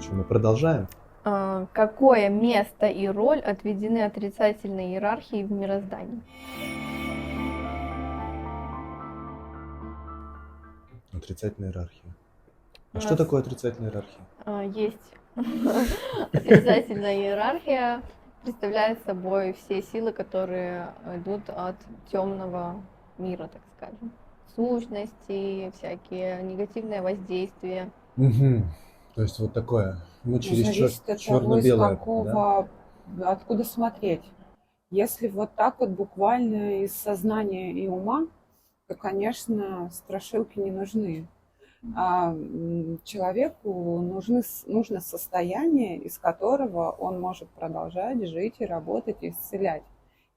Что, мы продолжаем? Какое место и роль отведены отрицательной иерархии в мироздании? Отрицательная иерархия. У А что нас такое отрицательная иерархия? есть отрицательная иерархия, представляет собой все силы, которые идут от темного мира, так скажем. Сущности, всякие негативные воздействия. Угу. То есть вот такое. Мы Ну, через зависит от того, из черно-белое, да? какого, откуда смотреть. Если вот так вот буквально из сознания и ума, то, конечно, страшилки не нужны. Человеку нужно состояние, из которого он может продолжать жить и работать, и исцелять.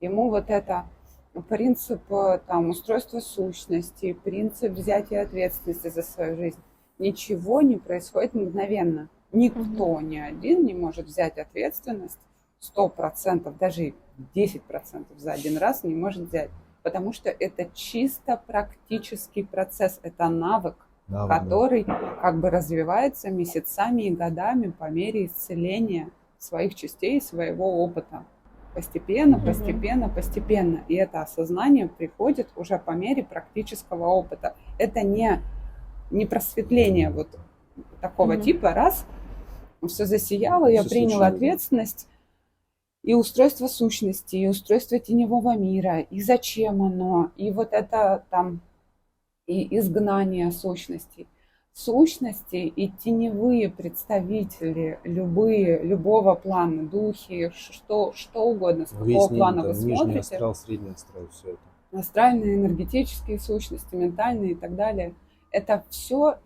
Ему вот это принцип там, устройства сущности, принцип взятия ответственности за свою жизнь. Ничего не происходит мгновенно. Никто ни один не может взять ответственность 100%, даже 10% за один раз не может взять. Потому что это чисто практический процесс, это навык, который как бы развивается месяцами и годами по мере исцеления своих частей, своего опыта. Постепенно, постепенно, постепенно. И это осознание приходит уже по мере практического опыта. Это не просветление вот такого типа, раз, все засияло, я приняла ответственность, и устройство сущности, и устройство теневого мира, и зачем оно, и вот это там, и изгнание сущностей. Сущности и теневые представители, любого плана, духи, что угодно, с какого плана вы смотрите. Нижний астрал, средний астрал, все это. Астральные, энергетические сущности, ментальные и так далее. Это все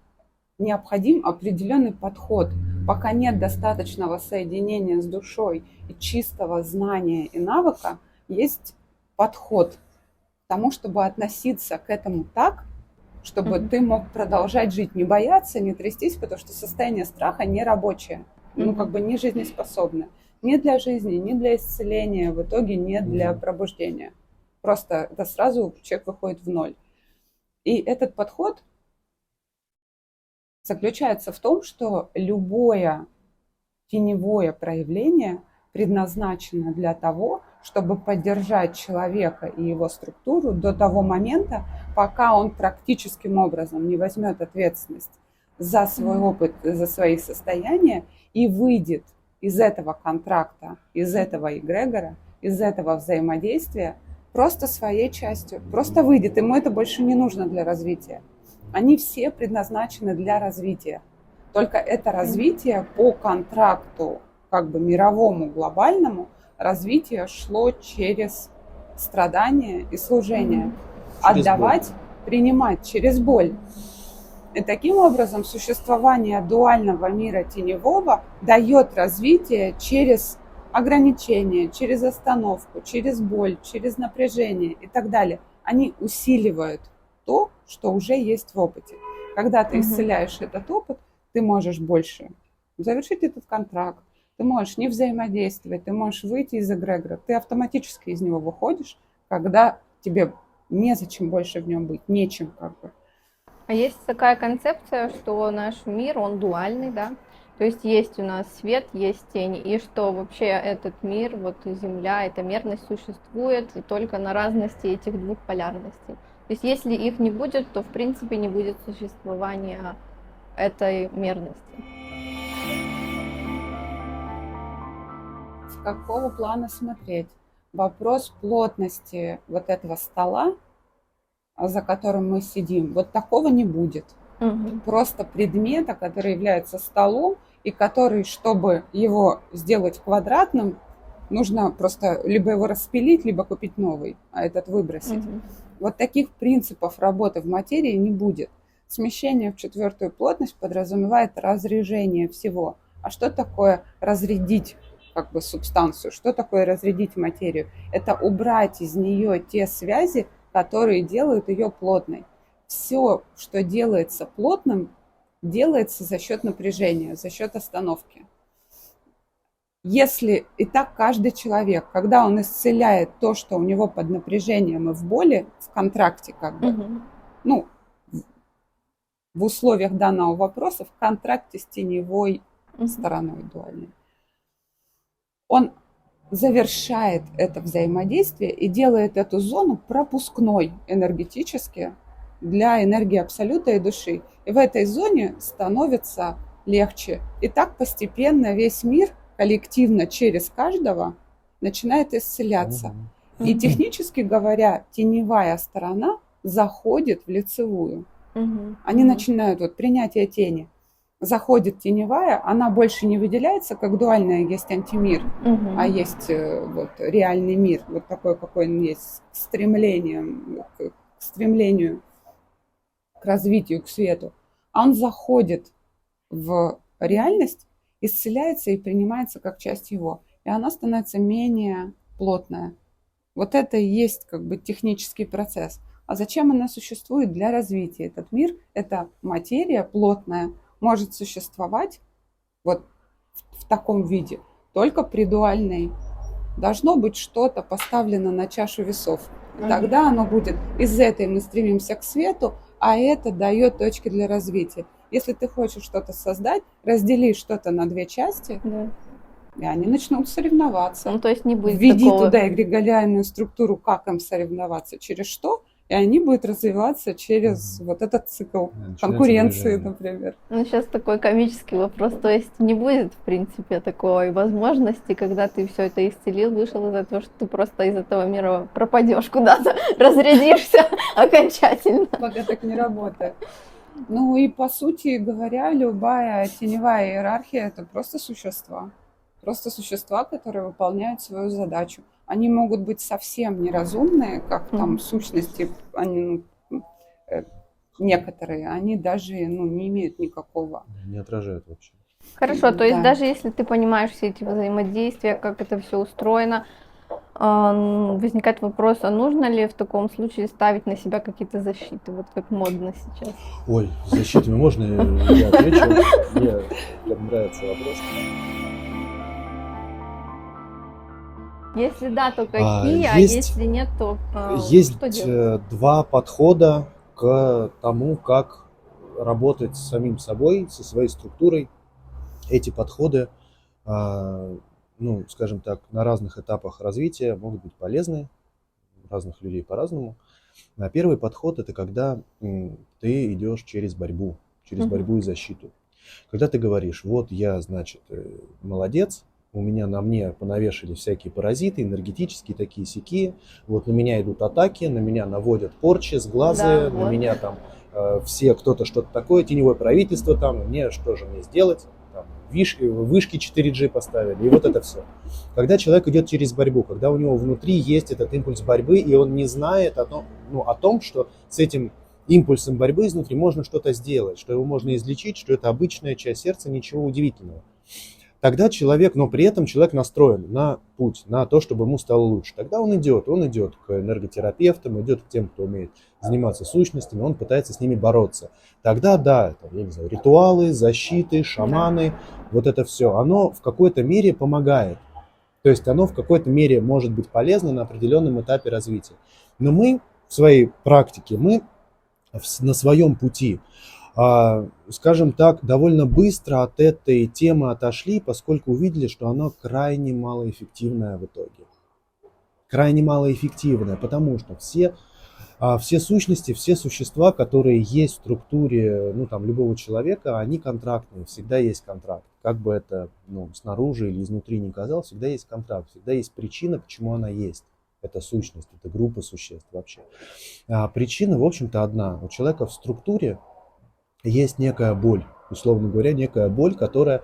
необходим определенный подход. Пока нет достаточного соединения с душой и чистого знания и навыка, есть подход к тому, чтобы относиться к этому так, чтобы ты мог продолжать жить, не бояться, не трястись, потому что состояние страха не рабочее, как бы не жизнеспособное. Ни для жизни, ни для исцеления, в итоге не для пробуждения. Просто это сразу человек выходит в ноль. И этот подход заключается в том, что любое теневое проявление предназначено для того, чтобы поддержать человека и его структуру до того момента, пока он практическим образом не возьмет ответственность за свой опыт, за свои состояния и выйдет из этого контракта, из этого эгрегора, из этого взаимодействия просто своей частью, просто выйдет. Ему это больше не нужно для развития. Они все предназначены для развития. Только это развитие по контракту, как бы мировому, глобальному, развитие шло через страдания и служение. Отдавать, принимать через боль. И таким образом существование дуального мира теневого дает развитие через ограничения, через остановку, через боль, через напряжение и так далее. Они усиливают то, что уже есть в опыте. Когда ты исцеляешь этот опыт, ты можешь больше завершить этот контракт, ты можешь не взаимодействовать, ты можешь выйти из эгрегора, ты автоматически из него выходишь, когда тебе незачем больше в нем быть, нечем как бы. А есть такая концепция, что наш мир, он дуальный, да? То есть у нас свет, есть тень, и что вообще этот мир, вот Земля, эта мерность существует только на разности этих двух полярностей. То есть если их не будет, то в принципе не будет существования этой мерности. С какого плана смотреть? Вопрос плотности вот этого стола, за которым мы сидим, вот такого не будет. Просто предмета, который является столом, и который, чтобы его сделать квадратным, нужно просто либо его распилить, либо купить новый, а этот выбросить. Вот таких принципов работы в материи не будет. Смещение в четвертую плотность подразумевает разряжение всего. А что такое разрядить как бы субстанцию? Что такое разрядить материю? Это убрать из нее те связи, которые делают ее плотной. Все, что делается плотным, делается за счет напряжения, за счет остановки. Если и так каждый человек, когда он исцеляет то, что у него под напряжением и в боли, в контракте как бы, в условиях данного вопроса, в контракте с теневой стороной дуальной, он завершает это взаимодействие и делает эту зону пропускной энергетически для энергии Абсолюта и души. И в этой зоне становится легче. И так постепенно весь мир коллективно через каждого начинает исцеляться. И технически говоря, теневая сторона заходит в лицевую. Они начинают, вот принятие тени, заходит теневая, она больше не выделяется, как дуальная есть антимир, а есть вот реальный мир, вот такой, какой он есть, к стремлению к развитию, к свету. А он заходит в реальность, исцеляется и принимается как часть его. И она становится менее плотная. Вот это и есть как бы технический процесс. А зачем она существует? Для развития. Этот мир, эта материя плотная, может существовать вот в таком виде только при дуальной. Должно быть что-то поставлено на чашу весов. И тогда оно будет, из этой мы стремимся к свету, а это дает точки для развития. Если ты хочешь что-то создать, раздели что-то на две части, и они начнут соревноваться. Ну, то есть не будет Введи такого... туда эгрегориальную структуру, как им соревноваться, через что, и они будут развиваться через вот этот цикл конкуренции, например. Ну, сейчас такой комический вопрос. То есть не будет, в принципе, такой возможности, когда ты все это исцелил, вышел из этого, что ты просто из этого мира пропадешь куда-то, разрядишься окончательно. Пока так не работает. Ну и по сути говоря, любая теневая иерархия – это просто существа. Просто существа, которые выполняют свою задачу. Они могут быть совсем неразумные, как там сущности, они, некоторые, они даже не имеют никакого. Не отражают вообще. Хорошо, то есть даже если ты понимаешь все эти взаимодействия, как это все устроено, возникает вопрос, а нужно ли в таком случае ставить на себя какие-то защиты, вот как модно сейчас? Ой, с защитами можно я отвечу? Мне нравится вопрос. Если да, то какие, а если нет, то есть что делать? Два подхода к тому, как работать с самим собой, со своей структурой. Эти подходы, скажем так, на разных этапах развития могут быть полезны, у разных людей по-разному. Первый подход – это когда ты идешь через борьбу и защиту. Когда ты говоришь, вот я, значит, молодец, на мне понавешали всякие паразиты, энергетические такие сякие, вот на меня идут атаки, на меня наводят порчи, сглазы, на меня там все, кто-то что-то такое, теневое правительство там, мне что же мне сделать? Там, вышки 4G поставили, и вот это все. Когда человек идет через борьбу, когда у него внутри есть этот импульс борьбы, и он не знает о том, что с этим импульсом борьбы изнутри можно что-то сделать, что его можно излечить, что это обычная часть сердца, ничего удивительного. Тогда человек, но при этом человек настроен на путь, на то, чтобы ему стало лучше. Тогда он идет к энерготерапевтам, идет к тем, кто умеет заниматься сущностями, он пытается с ними бороться. Тогда, да, я не знаю, ритуалы, защиты, шаманы, вот это все, оно в какой-то мере помогает. То есть оно в какой-то мере может быть полезно на определенном этапе развития. Но мы в своей практике, мы на своем пути, скажем так, довольно быстро от этой темы отошли, поскольку увидели, что она крайне малоэффективная в итоге. Крайне малоэффективная, потому что все сущности, все существа, которые есть в структуре любого человека, они контрактные, всегда есть контракт. Как бы это снаружи или изнутри ни казалось, всегда есть контракт, всегда есть причина, почему она есть. Это сущность, это группа существ вообще. Причина, в общем-то, одна. У человека в структуре есть некая боль, условно говоря, некая боль, которая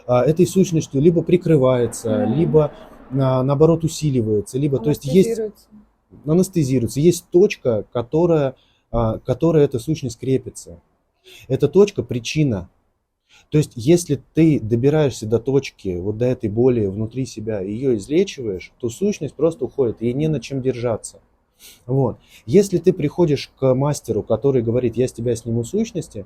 этой сущностью либо прикрывается, либо наоборот усиливается, либо то есть есть анестезируется, есть точка, которая эта сущность крепится. Эта точка причина. То есть если ты добираешься до точки, вот до этой боли внутри себя, ее излечиваешь, то сущность просто уходит, ей не на чем держаться. Вот. Если ты приходишь к мастеру, который говорит, я с тебя сниму сущности,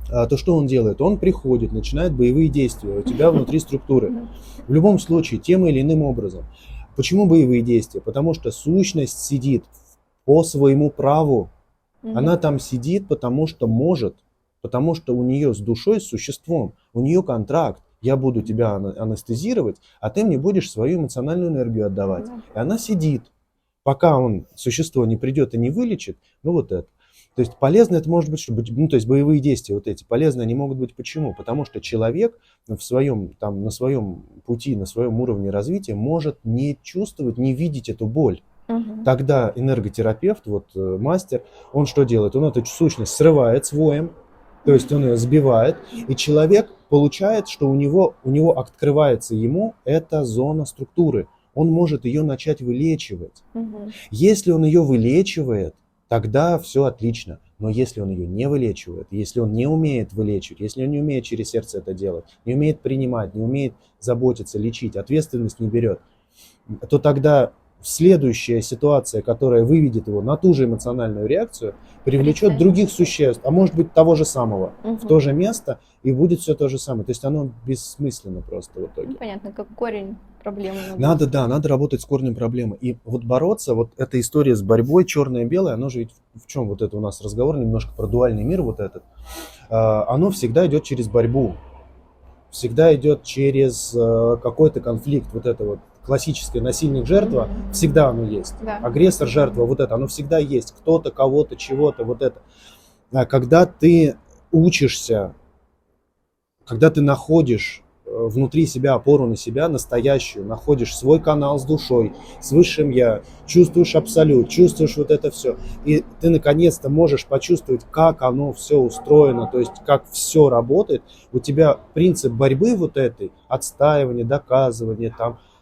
то что он делает? Он приходит, начинает боевые действия у тебя внутри структуры. В любом случае, тем или иным образом. Почему боевые действия? Потому что сущность сидит по своему праву. Она там сидит, потому что может, потому что у нее с душой, с существом, у нее контракт. Я буду тебя анестезировать, а ты мне будешь свою эмоциональную энергию отдавать. И она сидит, пока существо не придет и не вылечит, ну вот это. То есть полезно это может быть, то есть боевые действия вот эти, полезны они могут быть почему? Потому что человек на своем пути, на своем уровне развития может не чувствовать, не видеть эту боль. Тогда энерготерапевт, мастер, он что делает? Он эту сущность срывает с воем, то есть он ее сбивает, и человек получает, что у него открывается ему эта зона структуры. Он может ее начать вылечивать. Если он ее вылечивает, тогда все отлично. Но если он ее не вылечивает, если он не умеет вылечивать, если он не умеет через сердце это делать, не умеет принимать, не умеет заботиться, лечить, ответственность не берет, то тогда следующая ситуация, которая выведет его на ту же эмоциональную реакцию, привлечет других существ, а может быть того же самого, в то же место, и будет все то же самое. То есть оно бессмысленно просто в итоге. Понятно, как корень проблемы. Надо работать с корнем проблемы. И бороться, эта история с борьбой, черное и белое, оно же ведь в чем это у нас разговор немножко про дуальный мир этот, оно всегда идет через борьбу, всегда идет через какой-то конфликт, классическое насильник-жертва, всегда оно есть. Да. Агрессор-жертва, оно всегда есть. Кто-то, кого-то, чего-то, это. Когда ты учишься, когда ты находишь внутри себя опору на себя настоящую, находишь свой канал с душой, с высшим я, чувствуешь абсолют, чувствуешь это все, и ты наконец-то можешь почувствовать, как оно все устроено, то есть как все работает, у тебя принцип борьбы этой, отстаивания, доказывания,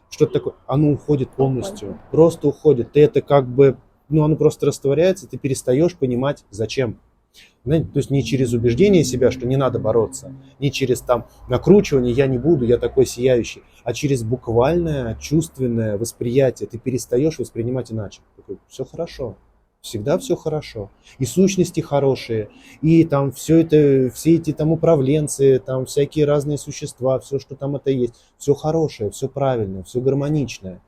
что-то такое, оно уходит полностью, просто уходит. Ты это оно просто растворяется, ты перестаешь понимать, зачем. Знаете, то есть не через убеждение себя, что не надо бороться, не через накручивание, я не буду, я такой сияющий, а через буквальное чувственное восприятие. Ты перестаешь воспринимать иначе. Такой, все хорошо. Всегда все хорошо. И сущности хорошие, и все эти управленцы, всякие разные существа, все, что это есть, все хорошее, все правильное, все гармоничное.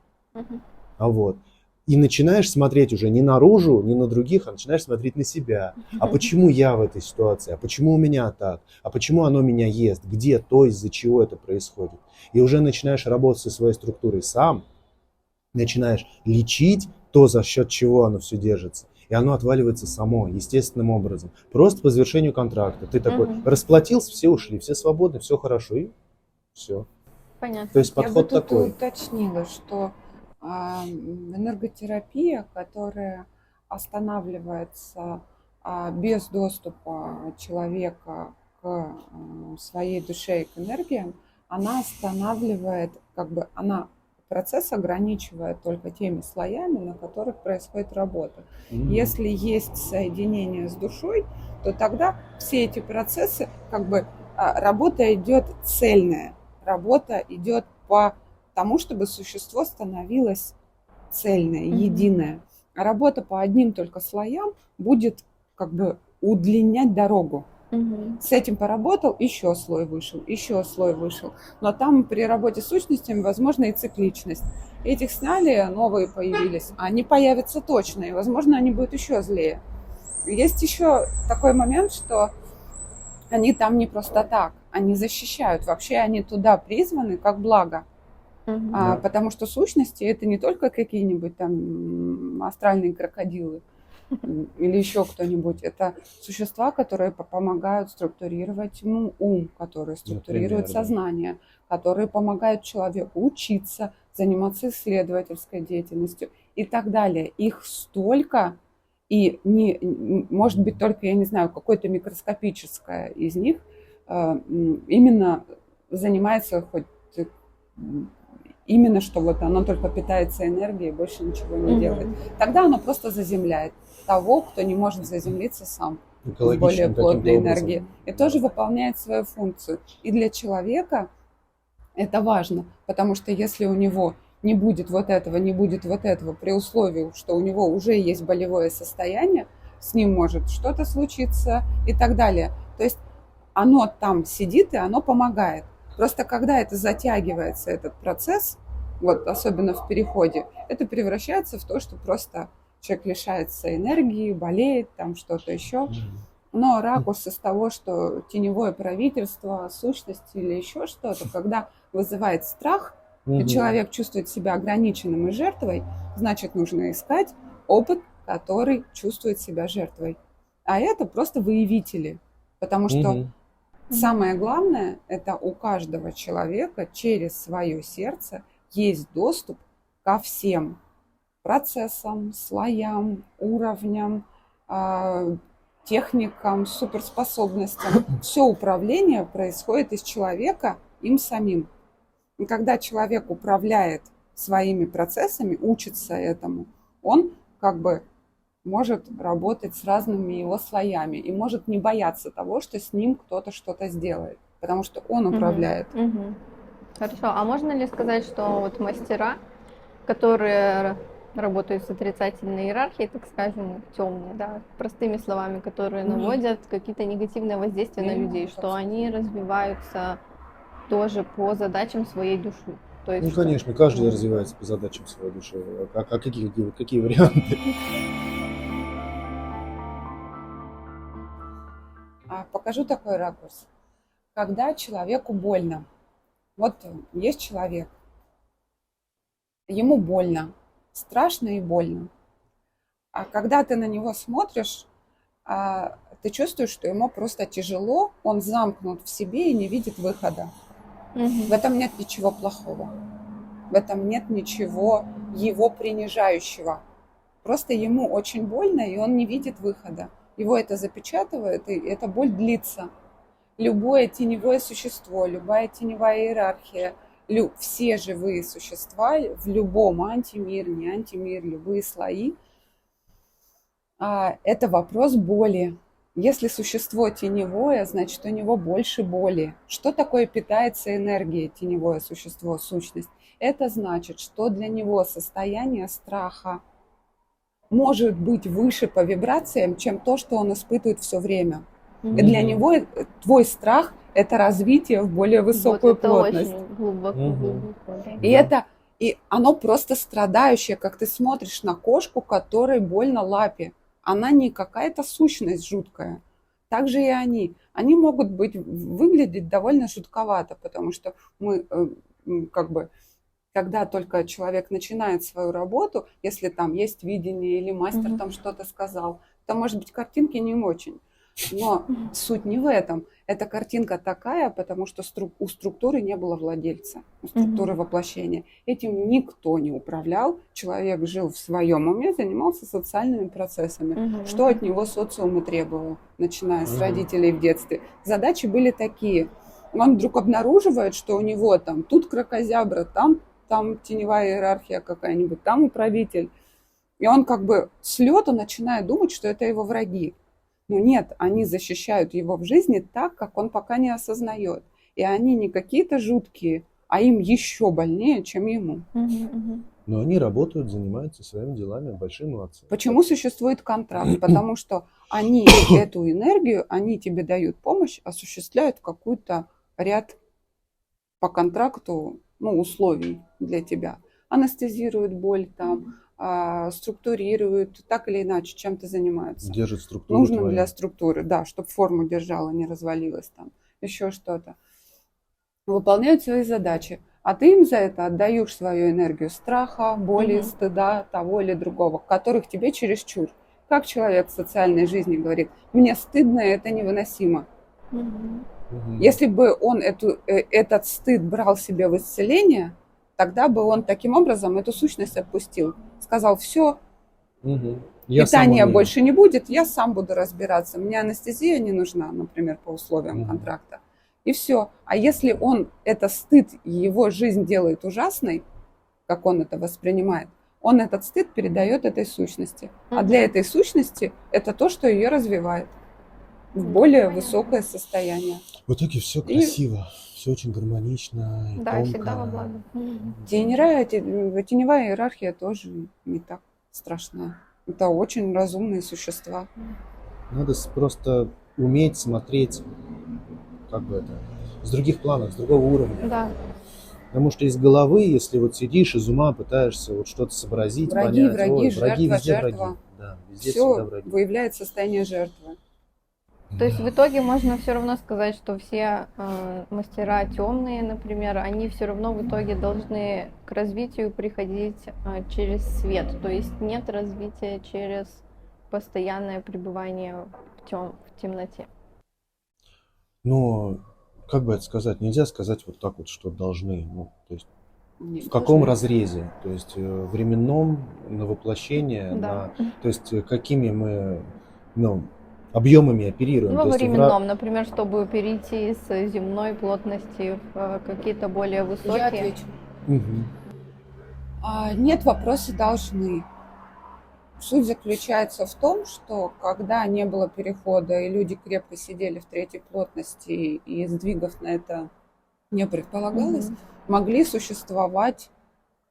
И начинаешь смотреть уже не наружу, не на других, а начинаешь смотреть на себя. А почему я в этой ситуации? А почему у меня так? А почему оно меня ест? Где то, из-за чего это происходит? И уже начинаешь работать со своей структурой сам, начинаешь лечить то, за счет чего оно все держится. И оно отваливается само, естественным образом. Просто по завершению контракта. Ты такой расплатился, все ушли, все свободны, все хорошо, и все. Понятно. То есть подход такой. Я бы тут уточнила, что энерготерапия, которая останавливается без доступа человека к своей душе и к энергиям, она останавливает, процесс ограничивает только теми слоями, на которых происходит работа. Если есть соединение с душой, то тогда все эти процессы, работа идет цельная, работа идет по тому, чтобы существо становилось цельное, единое. А работа по одним только слоям будет удлинять дорогу. С этим поработал, еще слой вышел. Но там при работе с сущностями возможна и цикличность. Этих сняли, новые появились. Они появятся точно, и, возможно, они будут еще злее. Есть еще такой момент, что они там не просто так. Они защищают. Вообще они туда призваны как благо. Потому что сущности это не только какие-нибудь астральные крокодилы или еще кто-нибудь. Это существа, которые помогают структурировать ум, которые структурируют сознание, которые помогают человеку учиться, заниматься исследовательской деятельностью и так далее. Их столько, и может быть только, я не знаю, какое-то микроскопическое из них именно занимается именно что оно только питается энергией, больше ничего не делает. Тогда оно просто заземляет того, кто не может заземлиться сам с более плотной энергией. И тоже выполняет свою функцию. И для человека это важно, потому что если у него не будет этого, при условии, что у него уже есть болевое состояние, с ним может что-то случиться и так далее. То есть оно там сидит и оно помогает. Просто когда это затягивается, этот процесс, особенно в переходе, это превращается в то, что просто человек лишается энергии, болеет, что-то еще. Но ракурс из того, что теневое правительство, сущность или еще что-то, когда вызывает страх, и человек чувствует себя ограниченным и жертвой, значит, нужно искать опыт, который чувствует себя жертвой. А это просто выявители. Потому что самое главное, это у каждого человека через свое сердце есть доступ ко всем процессам, слоям, уровням, техникам, суперспособностям. Все управление происходит из человека им самим. И когда человек управляет своими процессами, учится этому, он как бы может работать с разными его слоями и может не бояться того, что с ним кто-то что-то сделает, потому что он управляет. Хорошо, а можно ли сказать, что вот мастера, которые работают с отрицательной иерархией, так скажем, темные, да, простыми словами, которые наводят какие-то негативные воздействия на людей, что они развиваются тоже по задачам своей души? То есть, конечно, каждый развивается по задачам своей души. А какие варианты? Покажу такой ракурс. Когда человеку больно. Вот есть человек, ему больно, страшно и больно. А когда ты на него смотришь, ты чувствуешь, что ему просто тяжело, он замкнут в себе и не видит выхода. В этом нет ничего плохого. В этом нет ничего его принижающего. Просто ему очень больно, и он не видит выхода. Его это запечатывает, и эта боль длится. Любое теневое существо, любая теневая иерархия, все живые существа в любом антимир, не антимир, любые слои, это вопрос боли. Если существо теневое, значит, у него больше боли. Что такое питается энергией теневое существо, сущность? Это значит, что для него состояние страха может быть выше по вибрациям, чем то, что он испытывает все время. И для него твой страх – это развитие в более высокую плотность. Очень глубоко. И оно просто страдающее, как ты смотришь на кошку, которой больно лапе. Она не какая-то сущность жуткая. Так же и они. Они могут выглядеть довольно жутковато, потому что мы когда только человек начинает свою работу, если там есть видение или мастер там что-то сказал, то, может быть, картинки не очень. Но суть не в этом. Эта картинка такая, потому что у структуры не было владельца, у структуры воплощения. Этим никто не управлял. Человек жил в своем уме, занимался социальными процессами. Что от него социум и требовал, начиная с родителей в детстве. Задачи были такие. Он вдруг обнаруживает, что у него там тут кракозябра, там теневая иерархия какая-нибудь, там управитель. И он как бы с лету начинает думать, что это его враги. Но нет, они защищают его в жизни так, как он пока не осознает. И они не какие-то жуткие, а им еще больнее, чем ему. Но они работают, занимаются своими делами, большие молодцы. Почему существует контракт? Потому что они эту энергию, они тебе дают помощь, осуществляют какой-то ряд по контракту условий для тебя. Анестезируют боль там, структурируют, так или иначе чем-то занимаются. Держат структуру. Нужно для структуры, да, чтобы форму держала, не развалилась там, еще что-то. Выполняют свои задачи. А ты им за это отдаешь свою энергию страха, боли, стыда, того или другого, которых тебе чересчур. Как человек в социальной жизни говорит, мне стыдно, это невыносимо. Если бы он этот стыд брал себе в исцеление, тогда бы он таким образом эту сущность отпустил. Сказал, все, питания больше не будет, я сам буду разбираться. Мне анестезия не нужна, например, по условиям контракта. И все. А если этот стыд, его жизнь делает ужасной, как он это воспринимает, он этот стыд передает этой сущности. А для этой сущности это то, что ее развивает в более высокое состояние. В итоге все красиво, все очень гармонично. Да, всегда во благо. Теневая иерархия тоже не так страшная. Это очень разумные существа. Надо просто уметь смотреть, с других планов, с другого уровня. Да. Потому что из головы, если сидишь, из ума пытаешься что-то сообразить, враги, понять, жертва. везде все враги. Да, везде всегда враги. выявляет состояние жертвы. То есть в итоге можно все равно сказать, что все мастера темные, например, они все равно в итоге должны к развитию приходить через свет. То есть нет развития через постоянное пребывание в темноте. Но, как бы это сказать, нельзя сказать вот так вот, что должны. Ну, то есть Не в каком должны. разрезе? То есть временном, на воплощение, Да. то есть какими мы, ну, объемами оперируем. Ну, То во есть временном, например, чтобы перейти с земной плотности в какие-то более Я высокие. отвечу. Мгм. Нет, вопросы должны. Суть заключается в том, что когда не было перехода, и люди крепко сидели в третьей плотности, и сдвигов на это не предполагалось, Мгм. могли существовать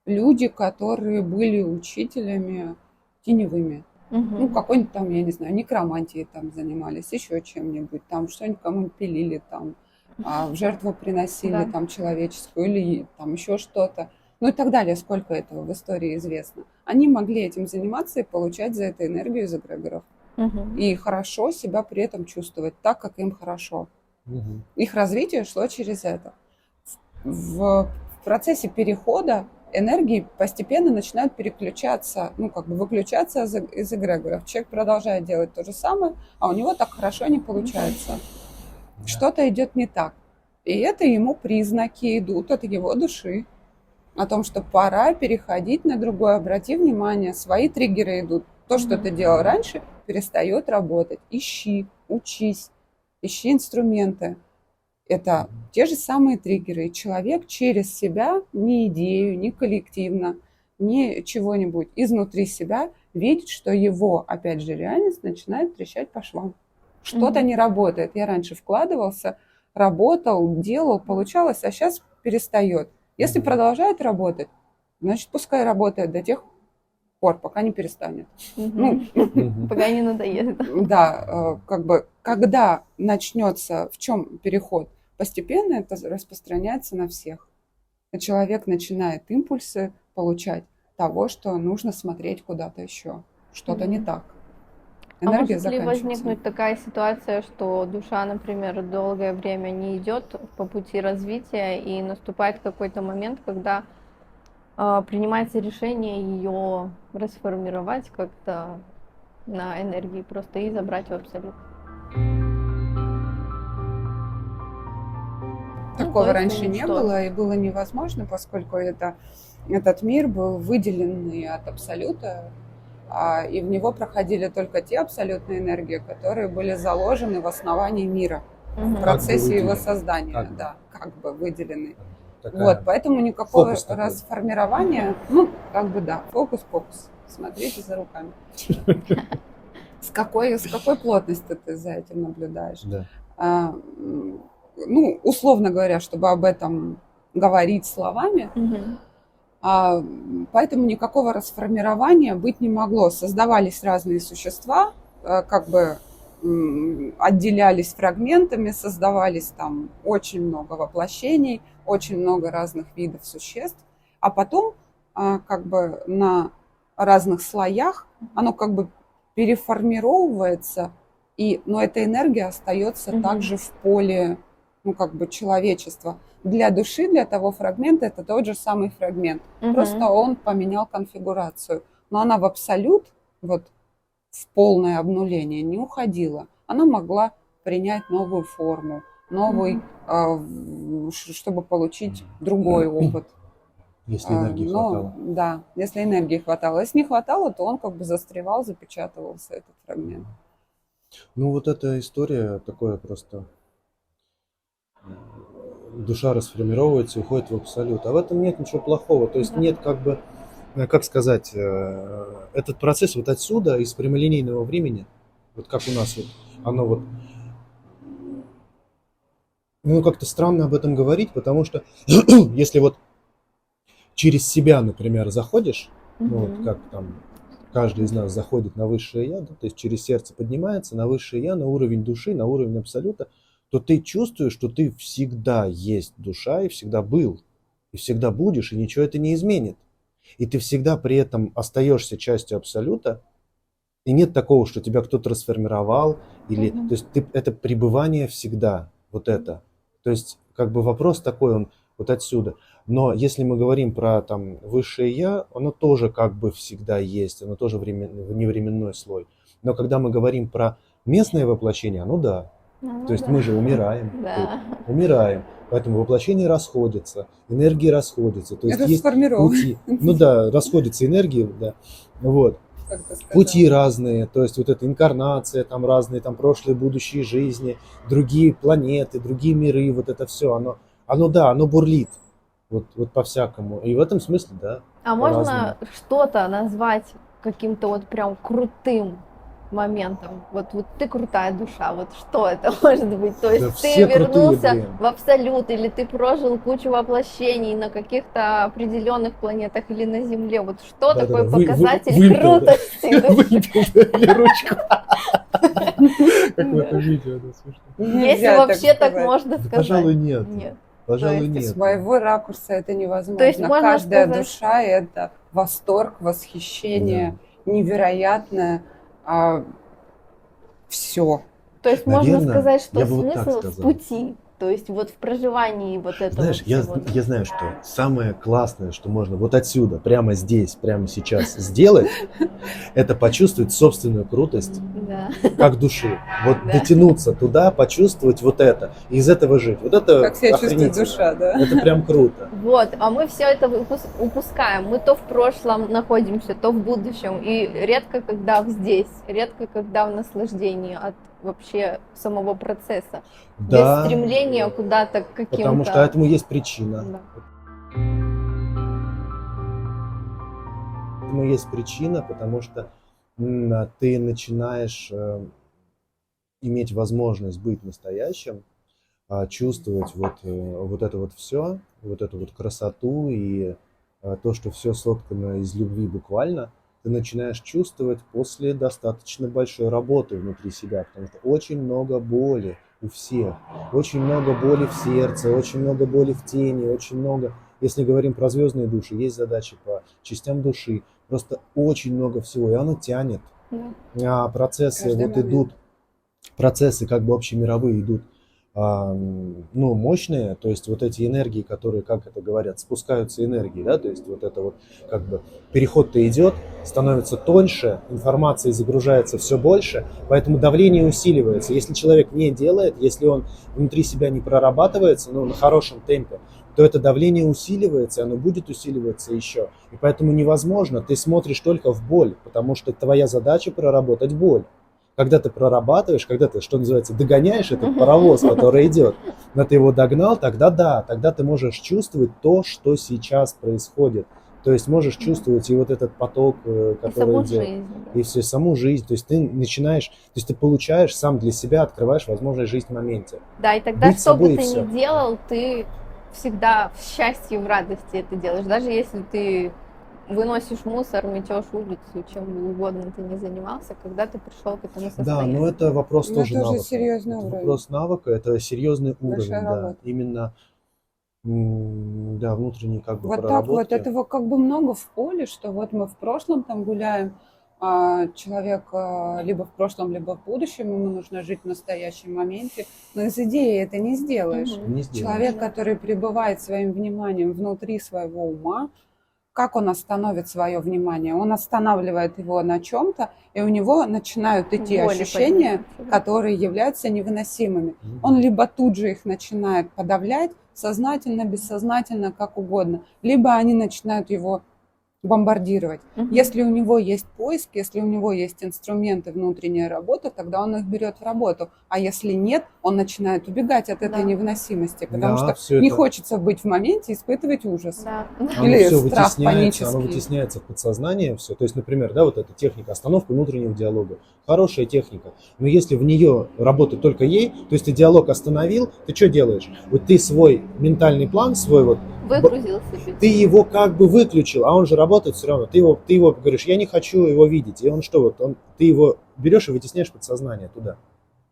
люди, которые были учителями теневыми. Мгм. Ну, какой-нибудь там, я не знаю, некромантией там занимались, еще чем-нибудь, там что-нибудь кому-нибудь пилили, там, в жертву приносили Да. там человеческую или там еще что-то. Ну и так далее, сколько этого в истории известно. Они могли этим заниматься и получать за это энергию из эгрегоров. Мгм. И хорошо себя при этом чувствовать так, как им хорошо. Мгм. Их развитие шло через это. В процессе перехода энергии постепенно начинают переключаться, ну, как бы выключаться из эгрегоров. Человек продолжает делать то же самое, а у него так хорошо не получается. Что-то идет не так. И это ему признаки идут от его души. О том, что пора переходить на другое. Обрати внимание, свои триггеры идут. То, что ты делал раньше, перестает работать. Ищи, учись, ищи инструменты. Это те же самые триггеры. И человек через себя, ни идею, ни коллективно, ни чего-нибудь изнутри себя видит, что его, опять же, реальность начинает трещать по швам. Что-то не работает. Я раньше вкладывался, работал, делал, получалось, а сейчас перестает. Если продолжает работать, значит, пускай работает до тех пор, пока не перестанет. Ну, Мгм. Пока не надоест. да, как бы, когда начнется, в чем переход, постепенно это распространяется на всех. И человек начинает импульсы получать того, что нужно смотреть куда-то еще. Что-то не Мгм. так. А Энергия может ли заканчивается. возникнуть такая ситуация, что душа, например, долгое время не идет по пути развития, и наступает какой-то момент, когда принимается решение ее расформировать как-то на энергии просто и забрать в абсолют? Ну, Такого то есть раньше не уничтожить. было и было невозможно, поскольку этот мир был выделенный от Абсолюта, и в него проходили только те абсолютные энергии, которые были заложены в основании мира, Мгм. в процессе его выделены. создания, Как бы. да, как бы выделены. Такая Вот, поэтому никакого фокус такой. расформирования, ну, как бы да, фокус-покус. Смотрите за руками. С какой плотностью ты за этим наблюдаешь? Да. Ну, условно говоря, чтобы об этом говорить словами, Мгм. поэтому никакого расформирования быть не могло. Создавались разные существа, как бы отделялись фрагментами, создавались там очень много воплощений, очень много разных видов существ, а потом как бы на разных слоях оно как бы переформировывается, но эта энергия остается Мгм. также в поле, ну, как бы человечества. Для души, для того фрагмента это тот же самый фрагмент. Мгм. Просто он поменял конфигурацию. Но она в абсолют, вот в полное обнуление не уходила. Она могла принять новую форму, новый, чтобы получить другой опыт. Если энергии хватало. Да, если энергии хватало. Если не хватало, то он как бы застревал, запечатывался, этот фрагмент. Ну, вот эта история такое просто. Душа расформировывается и уходит в абсолют. А в этом нет ничего плохого. То есть Да. нет как бы, как сказать, этот процесс вот отсюда, из прямолинейного времени, вот как у нас вот, оно вот, ну, как-то странно об этом говорить, потому что если вот через себя, например, заходишь, ну, вот Мгм. как там каждый из нас заходит на высшее я, да, то есть через сердце поднимается на высшее я, на уровень души, на уровень абсолюта, то ты чувствуешь, что ты всегда есть душа и всегда был, и всегда будешь, и ничего это не изменит. И ты всегда при этом остаешься частью абсолюта, И нет такого, что тебя кто-то расформировал, или, Мгм. то есть это пребывание всегда, вот это. То есть как бы вопрос такой, он вот отсюда. Но если мы говорим про там высшее я, оно тоже как бы всегда есть, оно тоже вневременной слой. Но когда мы говорим про местное воплощение, оно да. Ну То есть да. мы же умираем тут, Да. умираем. Поэтому воплощения расходятся, энергии расходятся. То есть есть Расформированы, пути. Ну да, расходятся энергии, да. Вот. как ты сказала. Пути разные, то есть вот эта инкарнация, там разные, там прошлые, будущие жизни, другие планеты, другие миры, вот это все, оно бурлит, вот по-всякому. И в этом смысле, да, А по-разному. можно что-то назвать каким-то вот прям крутым моментом? Вот ты крутая душа, вот что это может быть? То есть Да ты все крутые, вернулся блин. в абсолют, или ты прожил кучу воплощений на каких-то определенных планетах или на Земле? Вот что Да-да-да, такой выпил, показатель да. крутости души? Выпил ручку. Как в этом видео, да, смешно. Если Нельзя вообще так сказать. можно Да, сказать. пожалуй, нет. Нет. Пожалуй, То есть С нет. моего ракурса это невозможно. То есть можно Каждая сказать, душа – это восторг, восхищение, невероятное, все. То есть можно Наверное, сказать, что я бы вот так смысл в сказал. пути, то есть вот в проживании вот этого Знаешь, всего. я знаю, что самое классное, что можно вот отсюда, прямо здесь, прямо сейчас сделать, это почувствовать собственную крутость, Да. как души. Вот Да. дотянуться туда, почувствовать вот это, и из этого жить. Вот это Как себя чувствует охренительно. душа, да? Это прям круто. Вот, а мы все это упускаем. Мы то в прошлом находимся, то в будущем. И редко когда здесь, редко когда в наслаждении от вообще самого процесса. Да, Без стремления куда-то к каким-то... потому что этому есть причина. Да. Этому есть причина, потому что ты начинаешь иметь возможность быть настоящим, чувствовать вот это вот все, вот эту вот красоту и то, что все соткано из любви буквально, ты начинаешь чувствовать после достаточно большой работы внутри себя, потому что очень много боли у всех, очень много боли в сердце, очень много боли в тени, очень много, если говорим про звездные души, есть задачи по частям души, просто очень много всего, и оно тянет. Да. Процессы Каждый вот момент. идут, процессы как бы общемировые идут, ну, мощные, то есть вот эти энергии, которые, как это говорят, спускаются энергии, да, то есть вот это вот как бы переход-то идет, становится тоньше, информации загружается все больше, поэтому давление усиливается. Если человек не делает, если он внутри себя не прорабатывается, ну, на хорошем темпе, то это давление усиливается, и оно будет усиливаться еще. И поэтому невозможно, ты смотришь только в боль, потому что твоя задача проработать боль. Когда ты прорабатываешь, когда ты, что называется, догоняешь этот паровоз, который идет, но ты его догнал, тогда да, тогда ты можешь чувствовать то, что сейчас происходит. То есть можешь чувствовать и вот этот поток, И который саму идет, жизнь. Да. и всю саму жизнь. То есть ты начинаешь, то есть ты получаешь сам для себя, открываешь возможность жить в моменте. Да, и тогда, Быть что бы собой и ты всё. ни делал, ты всегда в счастье, в радости это делаешь. Даже если ты выносишь мусор, метешь улицу, чем угодно ты не занимался, когда ты пришел к этому Да, состоянию. но это вопрос Ну, тоже это уже навыка. серьезный Это уровень. вопрос навыка, это серьезный уровень, Большая да. работа. Именно, да, внутренней как бы Вот так проработки. вот, этого как бы много в поле, что вот мы в прошлом там гуляем, человек либо в прошлом, либо в будущем, ему нужно жить в настоящем моменте, но из идеи это не сделаешь. Мгм. Не сделаешь. Человек, Да. который пребывает своим вниманием внутри своего ума, как он остановит свое внимание? Он останавливает его на чем-то, и у него начинают идти Боли ощущения, поднимаются, да. которые являются невыносимыми. Мгм. Он либо тут же их начинает подавлять, сознательно, бессознательно, как угодно, либо они начинают его бомбардировать. Мгм. Если у него есть поиск, если у него есть инструменты внутренней работы, тогда он их берет в работу. А если нет, он начинает убегать от этой Да. невыносимости, потому Да, что всё не это- хочется быть в моменте и испытывать ужас. Да. Или всё страх оно панический. вытесняется в подсознание, все. То есть, например, да, вот эта техника остановки внутреннего диалога. Хорошая техника. Но если в нее работать только ей, то есть ты диалог остановил, ты что делаешь? Вот ты свой ментальный план, свой вот, Выгрузился. ты его как бы выключил, а он же работает все равно. Ты его говоришь, я не хочу его видеть. И он что, ты его берешь и вытесняешь подсознание туда,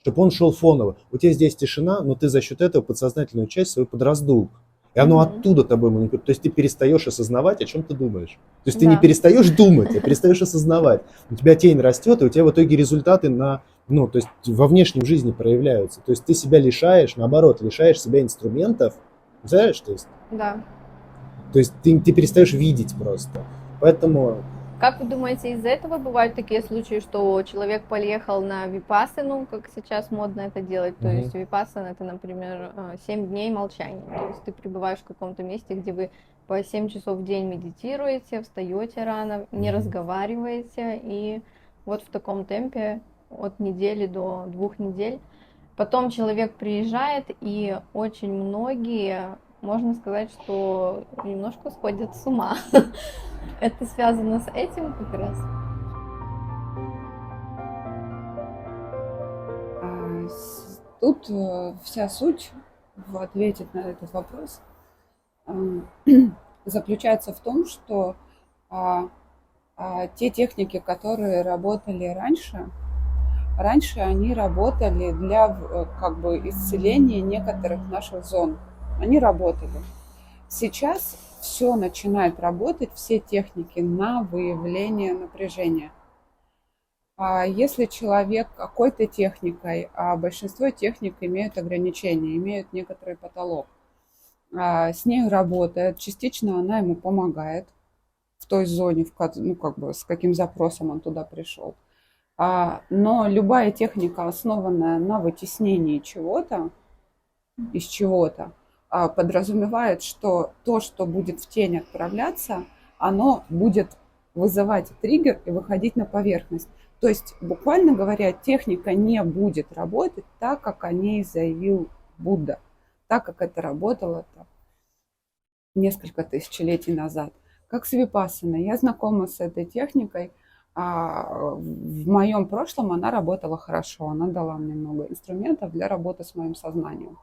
чтобы он шел фоново. У тебя здесь тишина, но ты за счет этого подсознательную часть свою подраздул. И оно Мгм. оттуда тобой манипулирует. То есть ты перестаешь осознавать, о чем ты думаешь. То есть ты не Да. перестаешь думать, а перестаешь осознавать. У тебя тень растет, и у тебя в итоге результаты то есть во внешней жизни проявляются. То есть ты себя лишаешь, наоборот, лишаешь себя инструментов. Знаешь, Да. то есть ты перестаешь видеть просто. Поэтому Как вы думаете, из-за этого бывают такие случаи, что человек поехал на випассану, как сейчас модно это делать? То мгм, есть випассана это, например, 7 дней молчания. То есть ты пребываешь в каком-то месте, где вы по 7 часов в день медитируете, встаете рано, не мгм. разговариваете, и вот в таком темпе от недели до 2 недель. Потом человек приезжает, и очень многие, можно сказать, что немножко сходят с ума. Это связано с этим как раз. Тут вся суть в ответе на этот вопрос а, заключается в том, что а, те техники, которые работали раньше они работали для как бы исцеления некоторых наших зон. Они работали. Сейчас все начинает работать, все техники на выявление напряжения. А если человек какой-то техникой, а большинство техник имеют ограничения, имеют некоторый потолок, с ней работает, частично она ему помогает в той зоне, как бы с каким запросом он туда пришел. Но любая техника, основанная на вытеснении чего-то из чего-то, подразумевает, что то, что будет в тень отправляться, оно будет вызывать триггер и выходить на поверхность. То есть, буквально говоря, техника не будет работать так, как о ней заявил Будда, так, как это работало там несколько тысячелетий назад. Как с випассаной. Я знакома с этой техникой. В моем прошлом она работала хорошо. Она дала мне много инструментов для работы с моим сознанием.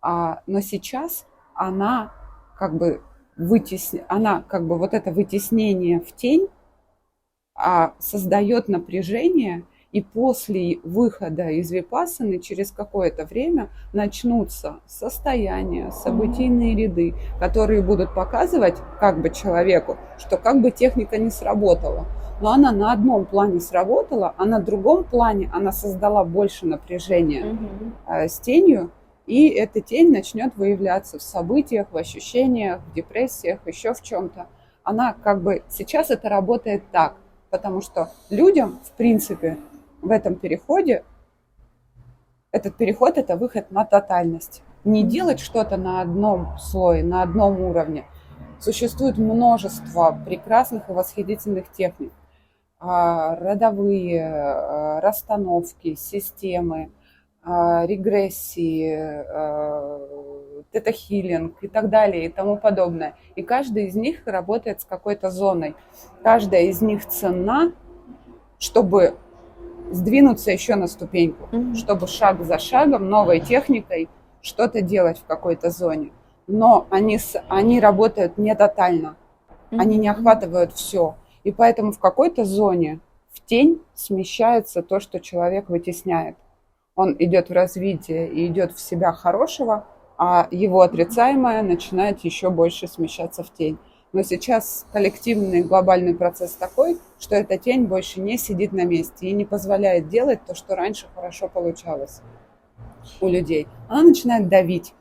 Но сейчас она как бы вот это вытеснение в тень создает напряжение, и после выхода из випассаны через какое-то время начнутся состояния, событийные ряды, которые будут показывать как бы человеку, что как бы техника не сработала. Но она на одном плане сработала, а на другом плане она создала больше напряжения с тенью, и эта тень начнет выявляться в событиях, в ощущениях, в депрессиях, еще в чем-то. Она как бы сейчас это работает так, потому что людям, в принципе, в этом переходе, этот переход – это выход на тотальность. Не делать что-то на одном слое, на одном уровне. Существует множество прекрасных и восхитительных техник. Родовые, расстановки, системы, регрессии, тета-хилинг и так далее и тому подобное. И каждая из них работает с какой-то зоной. Каждая из них ценна, чтобы сдвинуться еще на ступеньку, чтобы шаг за шагом, новой техникой что-то делать в какой-то зоне. Но они работают не тотально, они не охватывают все. И поэтому в какой-то зоне в тень смещается то, что человек вытесняет. Он идет в развитие и идет в себя хорошего, а его отрицаемое начинает еще больше смещаться в тень. Но сейчас коллективный глобальный процесс такой, что эта тень больше не сидит на месте и не позволяет делать то, что раньше хорошо получалось у людей. Она начинает давить.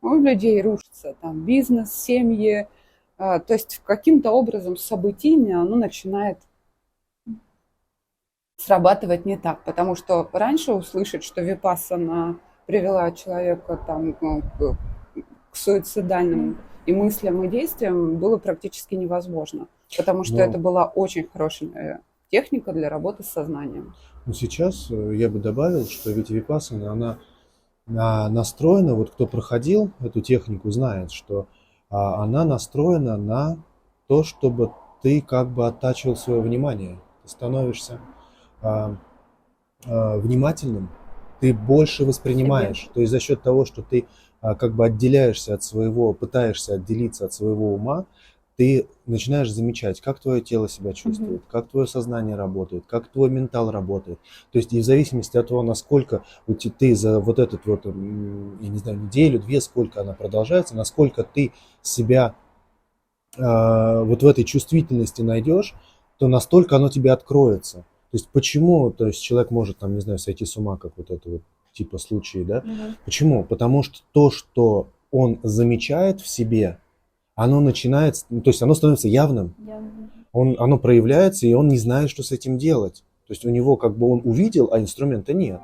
У людей рушится там бизнес, семьи. То есть каким-то образом событийно оно начинает срабатывать не так. Потому что раньше услышать, что випассана привела человека там, к суицидальным и мыслям, и действиям, было практически невозможно. Потому что это была очень хорошая техника для работы с сознанием. Но сейчас я бы добавил, что ведь випассана, она настроена, вот кто проходил эту технику, знает, что она настроена на то, чтобы ты как бы оттачивал свое внимание. Ты становишься внимательным, ты больше воспринимаешь. То есть за счет того, что ты как бы отделяешься от своего, пытаешься отделиться от своего ума, ты начинаешь замечать, как твое тело себя чувствует, как твое сознание работает, как твой ментал работает. То есть и в зависимости от того, насколько ты за вот этот вот, я не знаю, неделю, две, сколько она продолжается, насколько ты себя вот в этой чувствительности найдешь, то настолько оно тебе откроется. То есть почему, то есть человек может там, не знаю, сойти с ума, как вот это вот типа случаи, да? Почему? Потому что то, что он замечает в себе, оно начинает, ну, то есть оно становится явным. Оно проявляется, и он не знает, что с этим делать. То есть у него как бы он увидел, а инструмента нет.